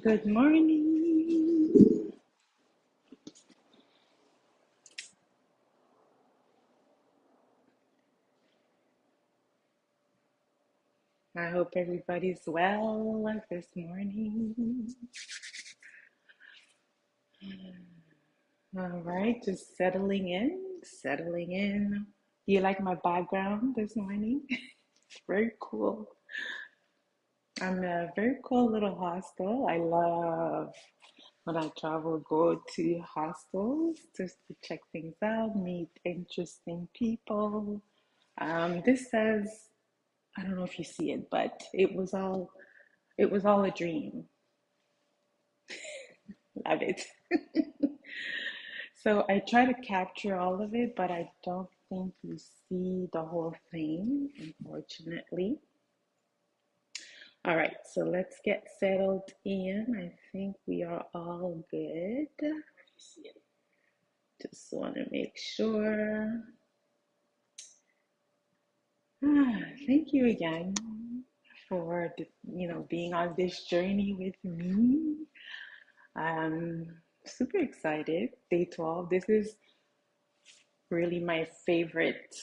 Good morning. I hope everybody's well this morning. All right, just settling in, settling in. Do you like my background this morning? It's very cool. I'm a very cool little hostel. I love when I travel, go to hostels just to check things out, meet interesting people. This says, I don't know if you see it, but it was all a dream. Love it. So I try to capture all of it, but I don't think you see the whole thing, unfortunately. All right, so let's get settled in. I think we are all good. Just want to make sure. Thank you again for being on this journey with me. I'm super excited. Day 12. This is really my favorite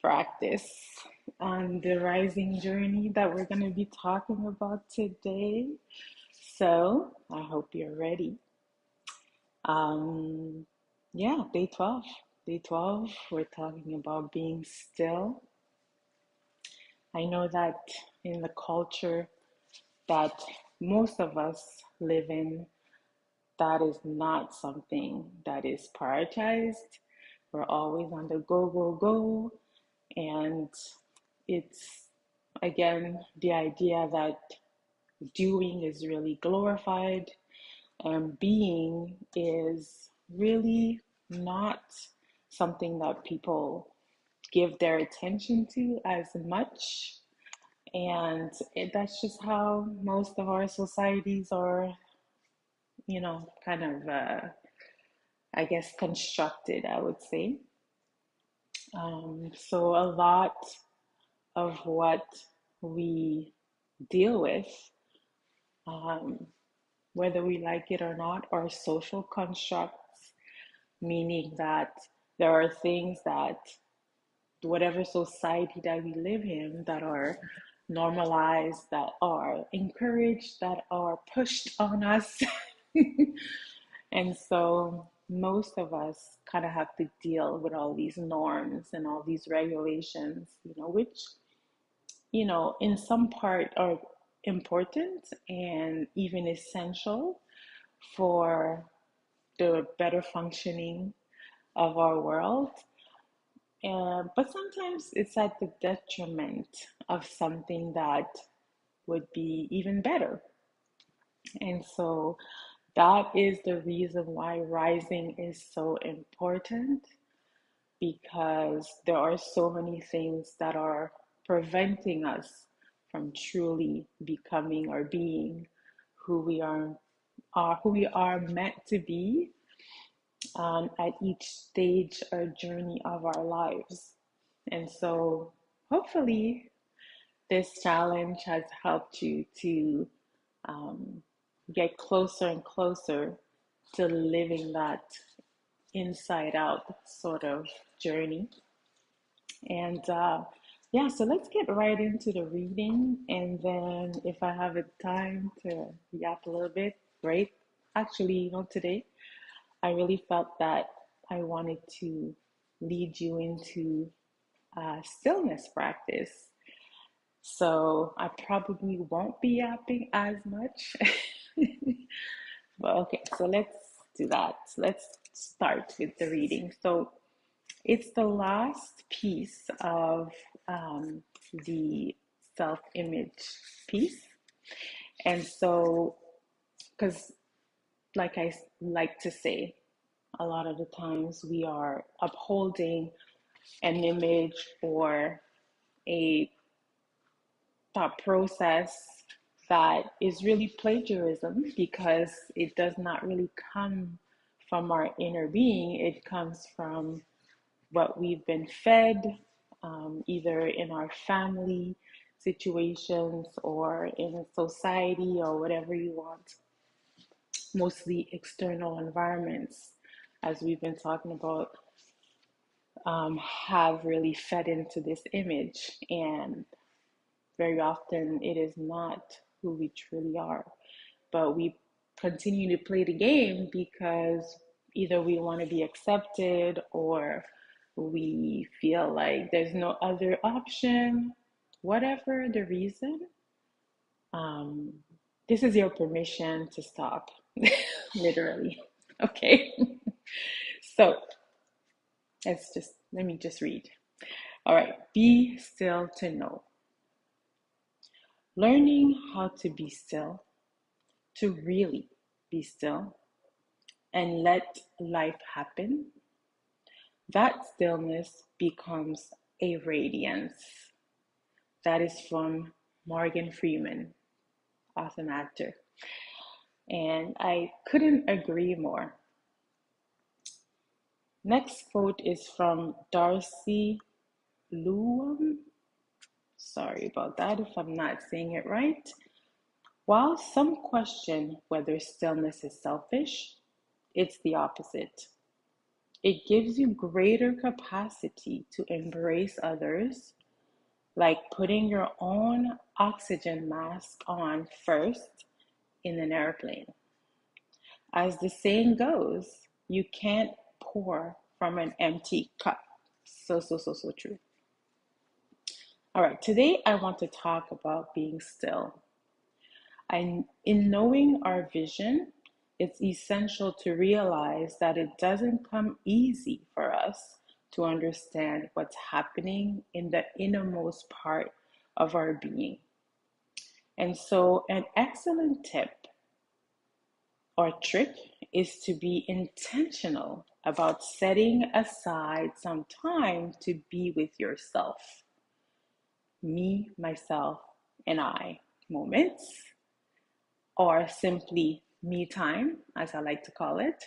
practice on the rising journey that we're going to be talking about today. So I hope you're ready. Um, yeah, day 12. Day 12, we're talking about being still. I know that in the culture that most of us live in, that is not something that is prioritized. We're always on the go, go, go. And it's, again, the idea that doing is really glorified and being is really not something that people give their attention to as much. And that's just how most of our societies are, kind of, I guess, constructed, I would say. So a lot of what we deal with, um, whether we like it or not, are social constructs, meaning that there are things that whatever society that we live in that are normalized, that are encouraged, that are pushed on us. And so most of us kind of have to deal with all these norms and all these regulations, which, in some part are important and even essential for the better functioning of our world. But sometimes it's at the detriment of something that would be even better. And so that is the reason why rising is so important, because there are so many things that are preventing us from truly becoming or being who we are meant to be, at each stage or journey of our lives. And so hopefully this challenge has helped you to, um, get closer and closer to living that inside out sort of journey. And yeah, so let's get right into the reading. And then if I have a time to yap a little bit, great. Actually, today I really felt that I wanted to lead you into stillness practice. So I probably won't be yapping as much. But okay, so let's do that. Let's start with the reading. So it's the last piece of, the self image piece. And so, because, like I like to say, a lot of the times we are upholding an image or a thought process that is really plagiarism, because it does not really come from our inner being. It comes from what we've been fed, either in our family, situations or in society or whatever you want, mostly external environments, as we've been talking about, have really fed into this image. And very often it is not who we truly are. But we continue to play the game because either we want to be accepted or we feel like there's no other option, whatever the reason. Um, this is your permission to stop, literally. Okay. So let me just read. All right. Be still to know. Learning how to be still, to really be still and let life happen, that stillness becomes a radiance. That is from Morgan Freeman, awesome actor. And I couldn't agree more. Next quote is from Darcy Lewam. Sorry about that if I'm not saying it right. While some question whether stillness is selfish, it's the opposite. It gives you greater capacity to embrace others, like putting your own oxygen mask on first in an airplane. As the saying goes, you can't pour from an empty cup. So true. All right, today I want to talk about being still. In knowing our vision, it's essential to realize that it doesn't come easy for us to understand what's happening in the innermost part of our being. And so, an excellent tip or trick is to be intentional about setting aside some time to be with yourself. Me, myself, and I moments, or simply me time, as I like to call it.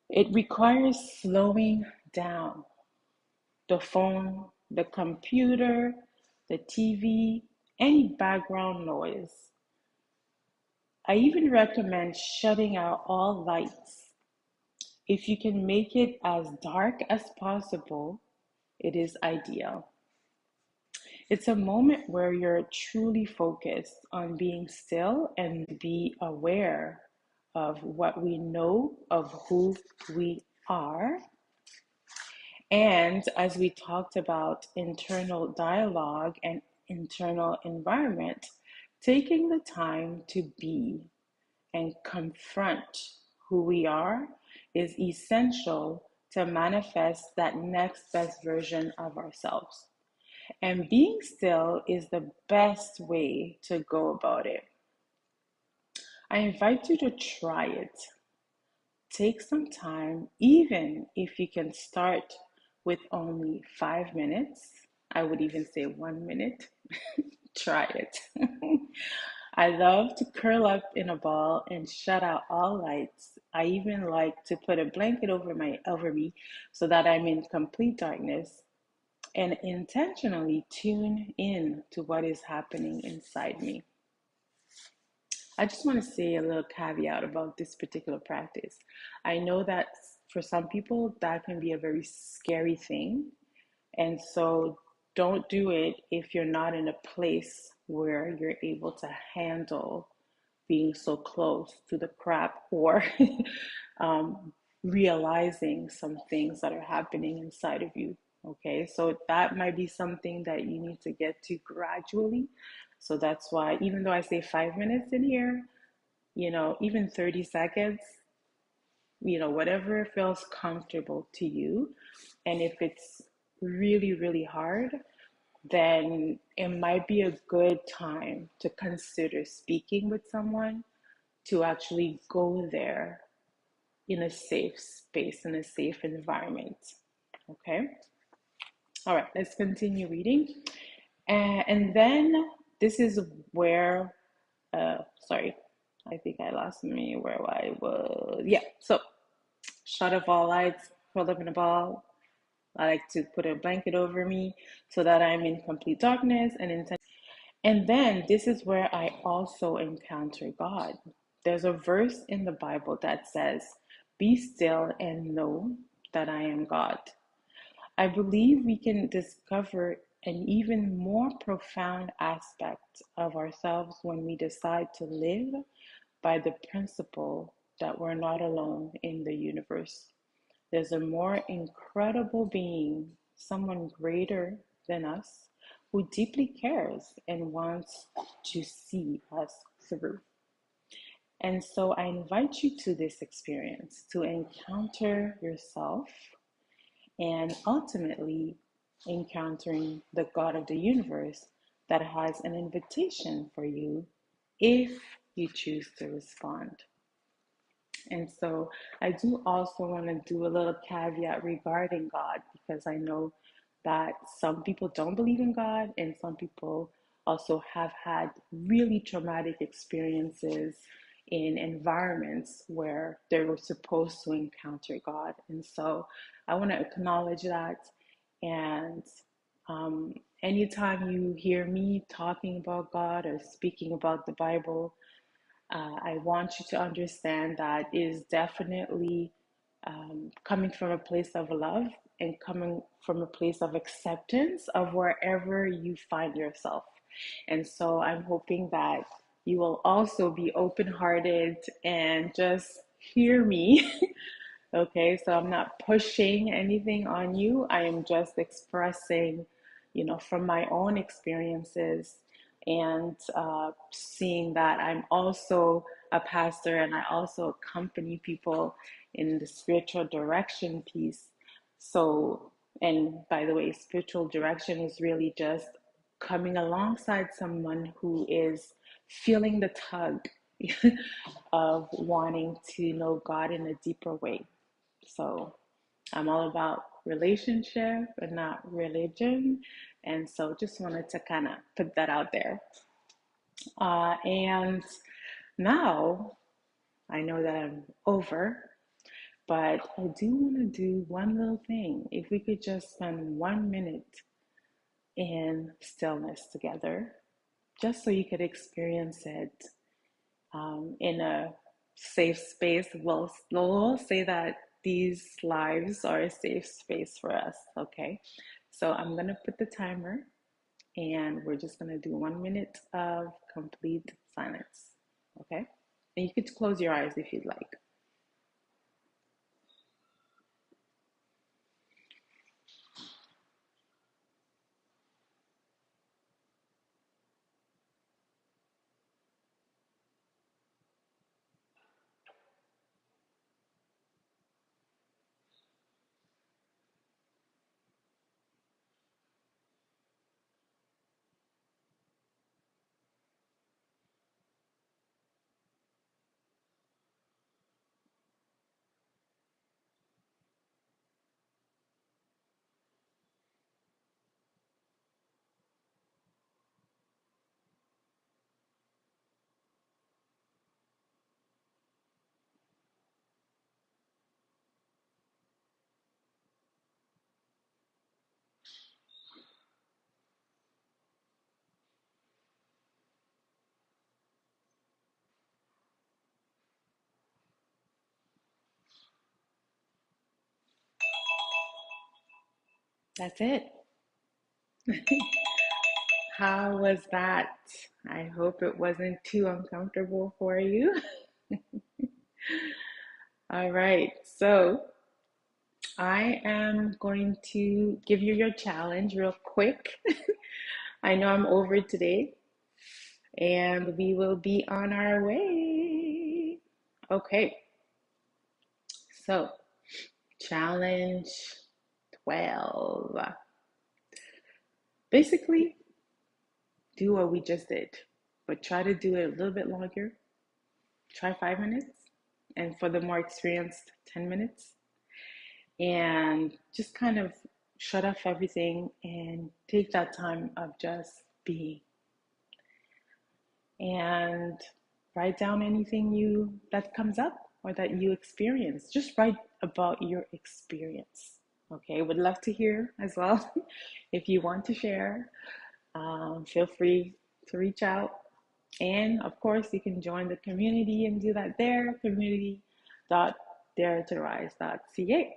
It requires slowing down the phone, the computer, the TV, any background noise. I even recommend shutting out all lights. If you can make it as dark as possible, it is ideal. It's a moment where you're truly focused on being still and be aware of what we know of who we are. And as we talked about internal dialogue and internal environment, taking the time to be and confront who we are is essential to manifest that next best version of ourselves. And being still is the best way to go about it. I invite you to try it. Take some time, even if you can start with only 5 minutes. I would even say 1 minute. Try it. I love to curl up in a ball and shut out all lights. I even like to put a blanket over me so that I'm in complete darkness and intentionally tune in to what is happening inside me. I just want to say a little caveat about this particular practice. I know that for some people that can be a very scary thing, and so don't do it if you're not in a place where you're able to handle being so close to the crap or realizing some things that are happening inside of you. Okay, so that might be something that you need to get to gradually. So that's why, even though I say 5 minutes in here, even 30 seconds, whatever feels comfortable to you. And if it's really, really hard, then it might be a good time to consider speaking with someone to actually go there in a safe space, in a safe environment. Okay? All right, let's continue reading. And then this is where, sorry, I think I lost me where I was. Yeah, so shut off all lights, curl up in a ball, I like to put a blanket over me so that I'm in complete darkness and intense. And then this is where I also encounter God. There's a verse in the Bible that says, "Be still and know that I am God." I believe we can discover an even more profound aspect of ourselves when we decide to live by the principle that we're not alone in the universe. There's a more incredible being, someone greater than us, who deeply cares and wants to see us through. And so I invite you to this experience to encounter yourself and ultimately encountering the God of the universe that has an invitation for you if you choose to respond. And so I do also want to do a little caveat regarding God because I know that some people don't believe in God and some people also have had really traumatic experiences in environments where they were supposed to encounter God. And so I want to acknowledge that. And um, anytime you hear me talking about God or speaking about the Bible, I want you to understand that it is definitely coming from a place of love and coming from a place of acceptance of wherever you find yourself. And so I'm hoping that you will also be open hearted and just hear me. Okay, so I'm not pushing anything on you. I am just expressing, from my own experiences and seeing that I'm also a pastor and I also accompany people in the spiritual direction piece. So, and by the way, spiritual direction is really just coming alongside someone who is feeling the tug of wanting to know God in a deeper way. So I'm all about relationship and not religion. And so just wanted to kind of put that out there. And now I know that I'm over, but I do want to do one little thing. If we could just spend 1 minute in stillness together, just so you could experience it in a safe space. We'll say that these lives are a safe space for us, okay? So I'm going to put the timer and we're just going to do 1 minute of complete silence, okay? And you could close your eyes if you'd like. That's it. How was that? I hope it wasn't too uncomfortable for you. All right, so I am going to give you your challenge real quick. I know I'm over today, and we will be on our way. Okay, so challenge 12. Basically, do what we just did, but try to do it a little bit longer. Try 5 minutes, and for the more experienced, 10 minutes. And just kind of shut off everything and take that time of just being. And write down anything that comes up or that you experience. Just write about your experience. Okay, would love to hear as well. If you want to share, feel free to reach out. And of course, you can join the community and do that there, community.daretorise.ca.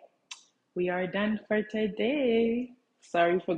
We are done for today. Sorry for